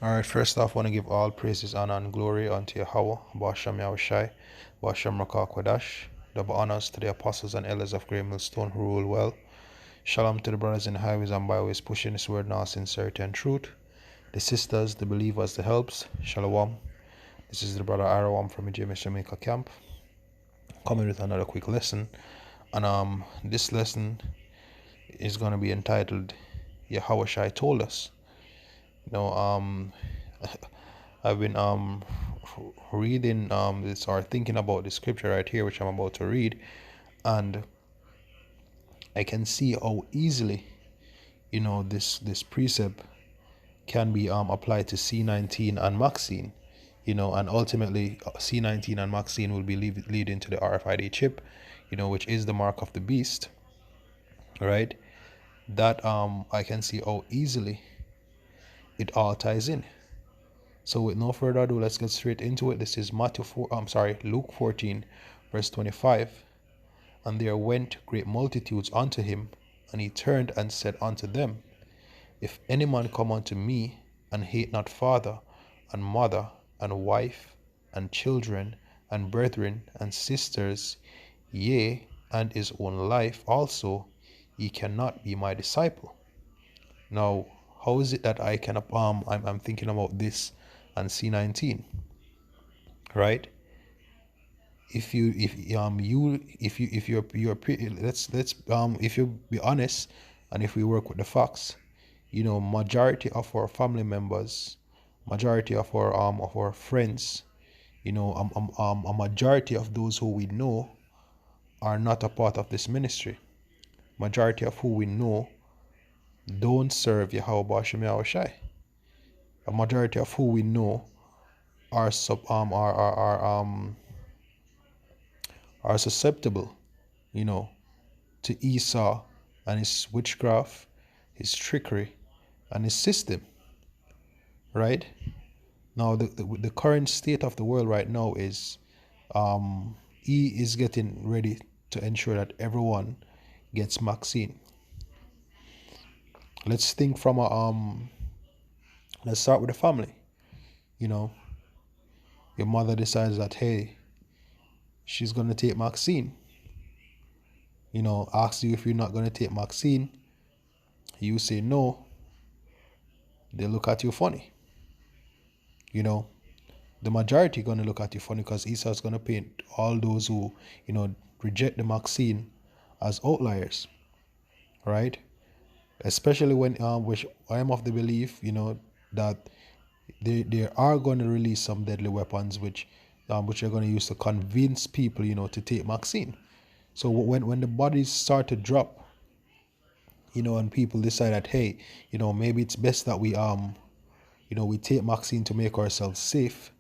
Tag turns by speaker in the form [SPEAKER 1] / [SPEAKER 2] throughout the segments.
[SPEAKER 1] Alright, first off, I want to give all praises, honor, and glory unto Yahweh, Basham Yahawashi, Basham Rakakwadash. Double honors to the apostles and elders of Great Millstone who rule well. Shalom to the brothers in highways and byways pushing this word in all sincerity and truth. The sisters, the believers, the helps. Shalom. This is the brother Arawam from James Jamaica camp, coming with another quick lesson. And this lesson is going to be entitled Yahawashi told us. I've been reading this or thinking about the scripture right here, which I'm about to read, and I can see how easily, this precept can be applied to C19 and Maxine, and ultimately C19 and Maxine will be leading to the RFID chip, which is the mark of the beast, right? That I can see how easily it all ties in. So with no further ado, let's get straight into it. This is Luke 14, verse 25. And there went great multitudes unto him, and he turned and said unto them, If any man come unto me, and hate not father, and mother, and wife, and children, and brethren, and sisters, yea, and his own life also, he cannot be my disciple. Now, how is it that I can I'm thinking about this and C19, right? If you be honest, and if we work with the facts, majority of our family members, majority of our friends, a majority of those who we know are not a part of this ministry. Majority of who we know don't serve Yahawashi. A majority of who we know are susceptible, to Esau and his witchcraft, his trickery, and his system. Right? Now, the current state of the world right now is he is getting ready to ensure that everyone gets vaccine. Let's think from let's start with the family. Your mother decides that, hey, she's going to take vaccine. Asks you if you're not going to take vaccine. You say no. They look at you funny. The majority going to look at you funny because Esau's going to paint all those who, reject the vaccine as outliers, right? Especially when, which I am of the belief, that they are going to release some deadly weapons, which they're going to use to convince people, to take vaccine. So when the bodies start to drop, and people decide that, hey, maybe it's best that we we take vaccine to make ourselves safe.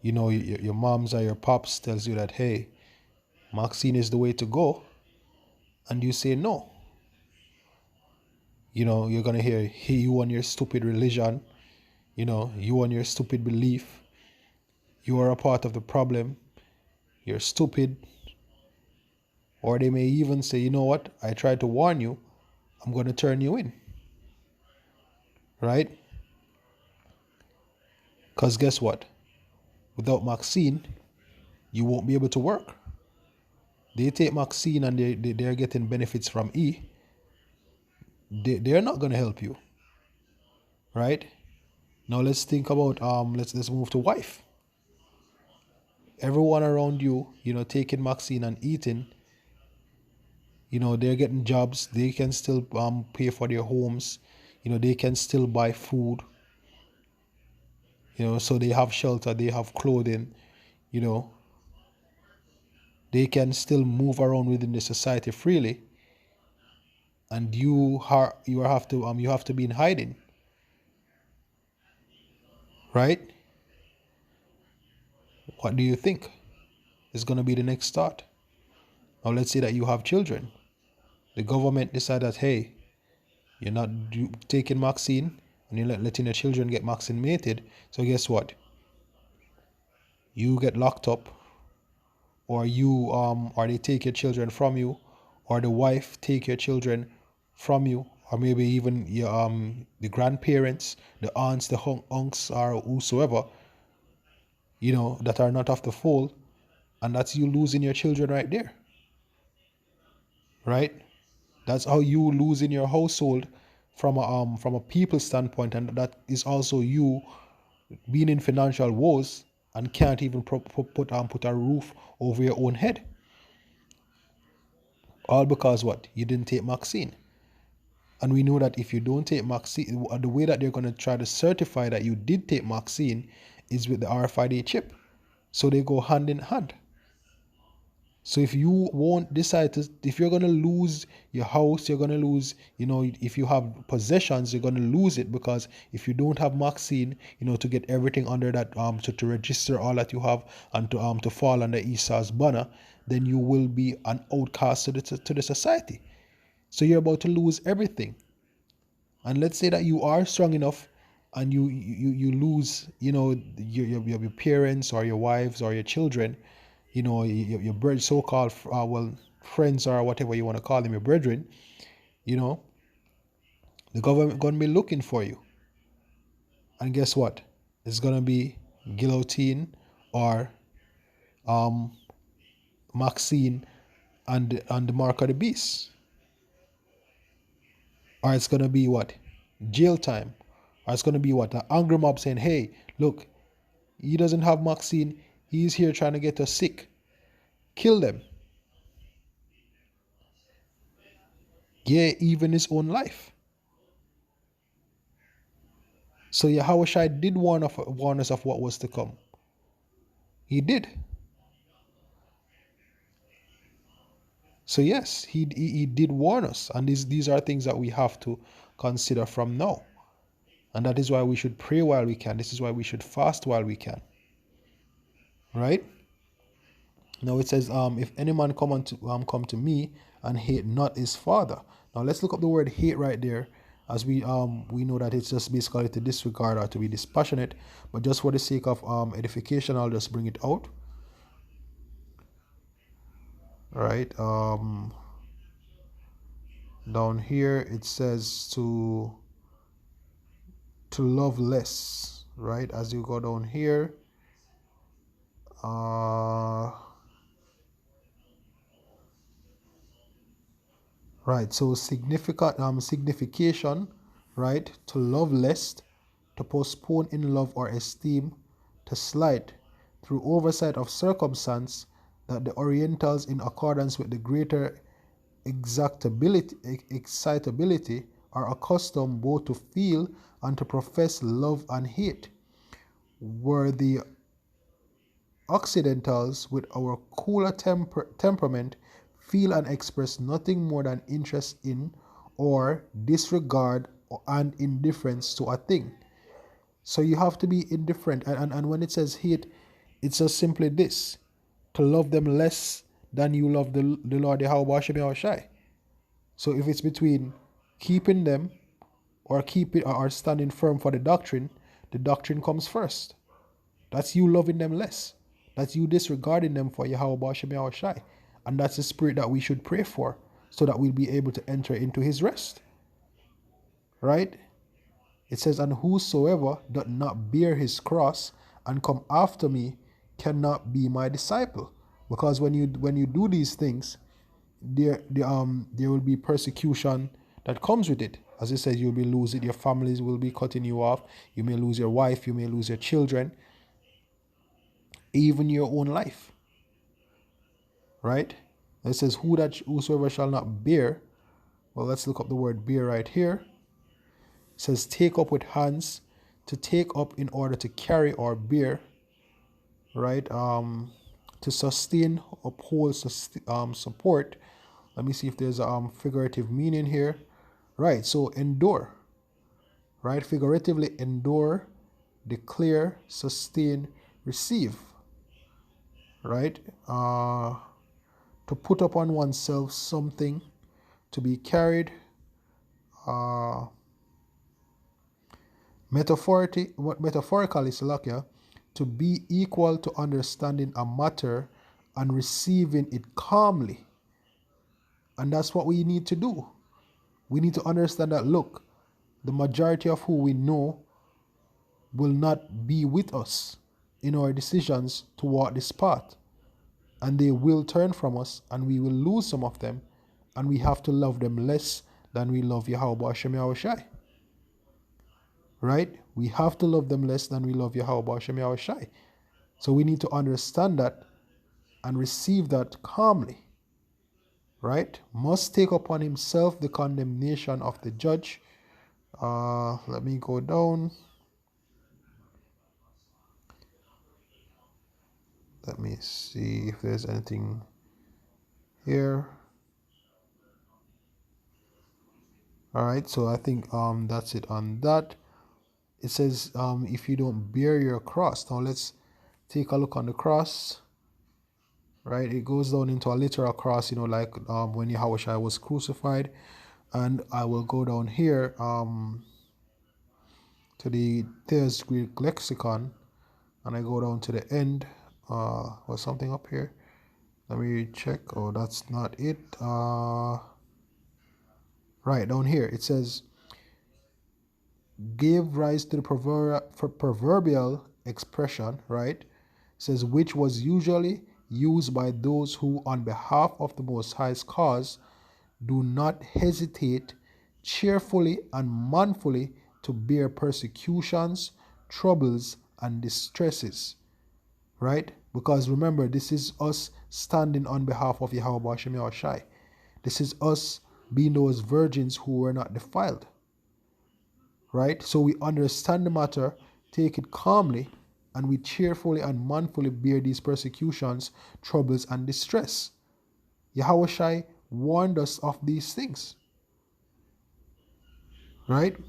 [SPEAKER 1] Your moms or your pops tells you that, hey, vaccine is the way to go, and you say no. You're gonna hear, hey, you and your stupid religion, you and your stupid belief, you are a part of the problem, you're stupid. Or they may even say, you know what, I tried to warn you, I'm going to turn you in. Right? Because guess what? Without vaccine, you won't be able to work. They take vaccine and they're getting benefits from they're not going to help you. Right? Now let's think about, let's move to wife. Everyone around you, taking vaccine and eating, they're getting jobs. They can still pay for their homes. They can still buy food. So they have shelter, they have clothing. They can still move around within the society freely. And you have to be in hiding. Right? What do you think is going to be the next start? Now let's say that you have children. The government decide that, hey, you're not taking vaccine and you're letting your children get vaccinated. So guess what? You get locked up, or or they take your children from you, or the wife take your children from you, or maybe even your the grandparents, the aunts, the uncles, or whosoever, that are not of the fold, and that's you losing your children right there, right? That's how you lose in your household from a people standpoint, and that is also you being in financial woes and can't even put a roof over your own head. All because what? You didn't take vaccine. And we know that if you don't take vaccine, the way that they're going to try to certify that you did take vaccine is with the RFID chip. So they go hand in hand. So if you won't decide to, if you're going to lose your house, you're going to lose, if you have possessions, you're going to lose it, because if you don't have vaccine, to get everything under that, to register all that you have, and to fall under Esau's banner, then you will be an outcast to the society. So you're about to lose everything. And let's say that you are strong enough and you lose, your parents or your wives or your children, your so-called friends, or whatever you want to call them, your brethren, the government gonna be looking for you. And guess what? It's gonna be guillotine or Maxine and the mark of the beast. Or it's gonna be what? Jail time. Or it's gonna be what? An angry mob saying, hey, look, he doesn't have Maxine, he's here trying to get us sick. Kill them. Yeah, even his own life. So Yahawashi did warn us of what was to come. He did. So yes, he did warn us, and these are things that we have to consider from now. And that is why we should pray while we can. This is why we should fast while we can. Right? Now it says, if any man come to me and hate not his father. Now let's look up the word hate right there, as we know that it's just basically to disregard or to be dispassionate. But just for the sake of edification, I'll just bring it out. Right? Down here it says to love less. Right? As you go down here, right, so signification, right, to love less, to postpone in love or esteem, to slight, through oversight of circumstance, that the Orientals, in accordance with the greater excitability, are accustomed both to feel and to profess love and hate, where the Occidentals, with our cooler temperament, feel and express nothing more than interest in, or disregard and indifference to a thing. So you have to be indifferent. And when it says hate, it's just simply this: to love them less than you love the Lord Yahawashi. So if it's between keeping them or standing firm for the doctrine comes first. That's you loving them less. That's you disregarding them for Yahawashi. And that's the spirit that we should pray for, so that we'll be able to enter into his rest. Right? It says, and whosoever doth not bear his cross and come after me cannot be my disciple. Because when you do these things, there will be persecution that comes with it. As it says, you'll be losing, your families will be cutting you off, you may lose your wife, you may lose your children, even your own life. Right? It says, whosoever shall not bear. Well, let's look up the word bear right here. It says, take up with hands, to take up in order to carry or bear. Right? To sustain, uphold, support. Let me see if there's a figurative meaning here. Right? So endure. Right? Figuratively, endure, declare, sustain, receive. Right? To put upon oneself something, to be carried, metaphorically, to be equal to understanding a matter and receiving it calmly. And that's what we need to do. We need to understand that, look, the majority of who we know will not be with us in our decisions to walk this path. And they will turn from us, and we will lose some of them, and we have to love them less than we love Yahawashi. Right? We have to love them less than we love Yahawashi. So we need to understand that and receive that calmly. Right? Must take upon himself the condemnation of the judge. Let me go down. Let me see if there's anything here. All right, so I think that's it on that. It says if you don't bear your cross. Now let's take a look on the cross. Right, it goes down into a literal cross, like when Yahawashi was crucified. And I will go down here to the Thayer's Greek lexicon, and I go down to the end. Was something up here? Let me check. Oh, that's not it. Right down here it says, gave rise to the proverbial expression, right? It says, which was usually used by those who, on behalf of the Most High's cause, do not hesitate cheerfully and manfully to bear persecutions, troubles, and distresses. Right? Because remember, this is us standing on behalf of Yahawashi. This is us being those virgins who were not defiled. Right? So we understand the matter, take it calmly, and we cheerfully and manfully bear these persecutions, troubles, and distress. Yahawashi warned us of these things. Right? It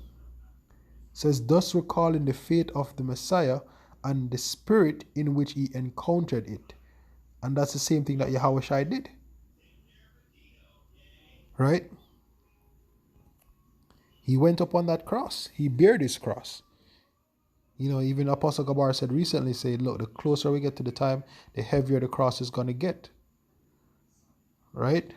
[SPEAKER 1] says, thus recalling the fate of the Messiah and the spirit in which he encountered it. And that's the same thing that Yahawashi did. Right? He went upon that cross. He bared his cross. Even Apostle Gabar said recently, look, the closer we get to the time, the heavier the cross is going to get. Right?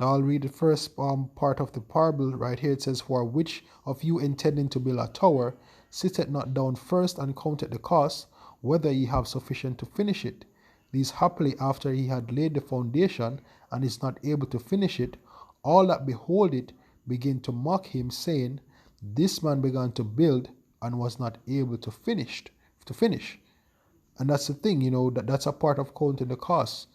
[SPEAKER 1] Now I'll read the first part of the parable right here. It says, for which of you intending to build a tower, sitteth not down first and counteth the cost, whether ye have sufficient to finish it. These happily after he had laid the foundation, and is not able to finish it, all that behold it begin to mock him, saying, this man began to build and was not able to finish. And that's the thing, that's a part of counting the cost.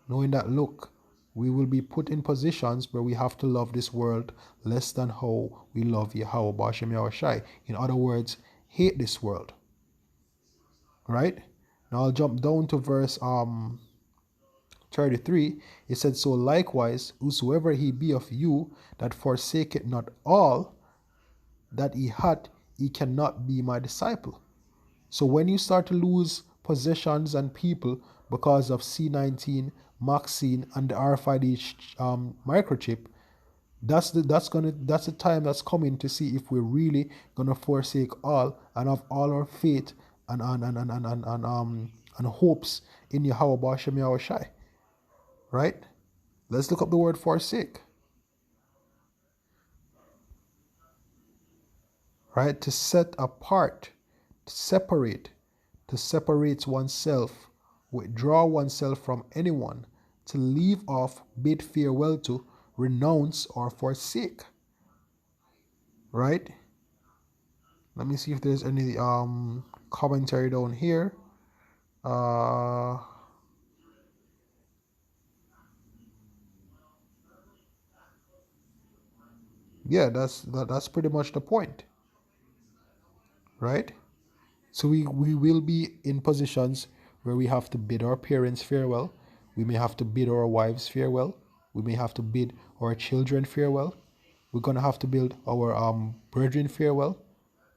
[SPEAKER 1] Knowing that, look, we will be put in positions where we have to love this world less than how we love Yahawashi. In other words, hate this world. Right? Now I'll jump down to verse 33. It said, so likewise, whosoever he be of you that forsaketh not all that he had, he cannot be my disciple. So when you start to lose possessions and people because of C19, Maxine, and the RFID microchip, that's the time that's coming to see if we're really gonna forsake all and have all our faith and hopes in Yahawashi. Right? Let's look up the word forsake. Right? To set apart, to separate oneself, withdraw oneself from anyone, to leave off, bid farewell to, renounce, or forsake. Right? Let me see if there's any commentary down here. Yeah, that's pretty much the point. Right? So we will be in positions where we have to bid our parents farewell. We may have to bid our wives farewell. We may have to bid our children farewell. We're going to have to bid our brethren farewell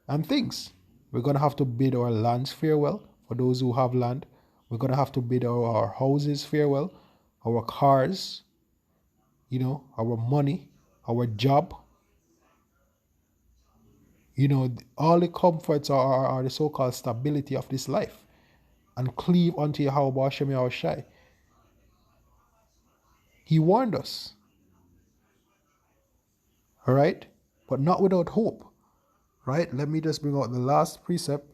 [SPEAKER 1] and things. We're going to have to bid our lands farewell for those who have land. We're going to have to bid our houses farewell, our cars, our money, our job. All the comforts are the so-called stability of this life, and cleave unto Yahawashi. He warned us. All right, but not without hope. Right? Let me just bring out the last precept,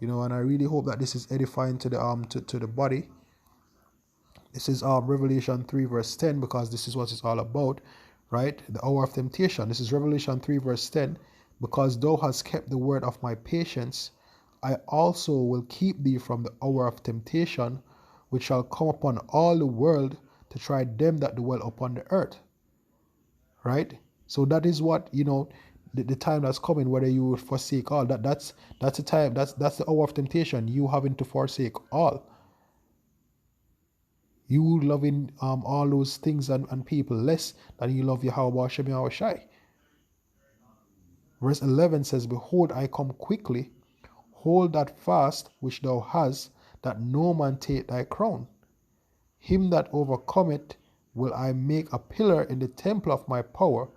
[SPEAKER 1] and I really hope that this is edifying to the body. This is Revelation 3 verse 10, because this is what it's all about, right? The hour of temptation. This is Revelation 3 verse 10. Because thou hast kept the word of my patience, I also will keep thee from the hour of temptation, which shall come upon all the world to try them that dwell upon the earth. Right? So that is what, the time that's coming, whether you would forsake all. That's the time, that's the hour of temptation, you having to forsake all. You loving all those things and people less than you love Yahawashi. Verse 11 says, behold, I come quickly, hold that fast which thou hast, that no man take thy crown. Him that overcometh will I make a pillar in the temple of my power,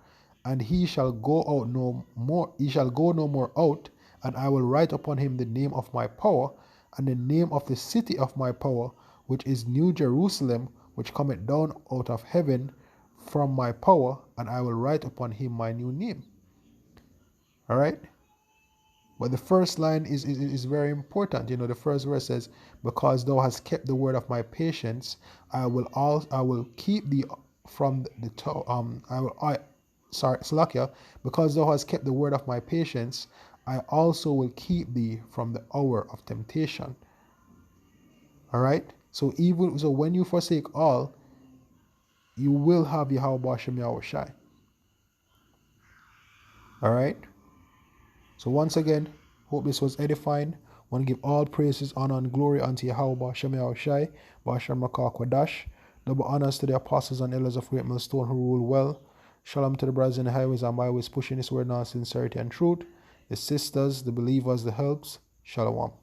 [SPEAKER 1] and he shall go no more out, and I will write upon him the name of my power, and the name of the city of my power, which is New Jerusalem, which cometh down out of heaven from my power, and I will write upon him my new name. All right? But the first line is very important. The first verse says, because thou hast kept the word of my patience, I will keep thee from Salakia, because thou hast kept the word of my patience, I also will keep thee from the hour of temptation. All right? So when you forsake all, you will have Yahawashi. All right? So once again, hope this was edifying. Want to give all praises, honor, and glory unto Yahweh Shem Yahawashi, Basham Rakah Kwadash. Double honors to the apostles and elders of Great Millstone who rule well. Shalom to the brothers in the highways and byways pushing this word now in sincerity and truth. The sisters, the believers, the helps. Shalom.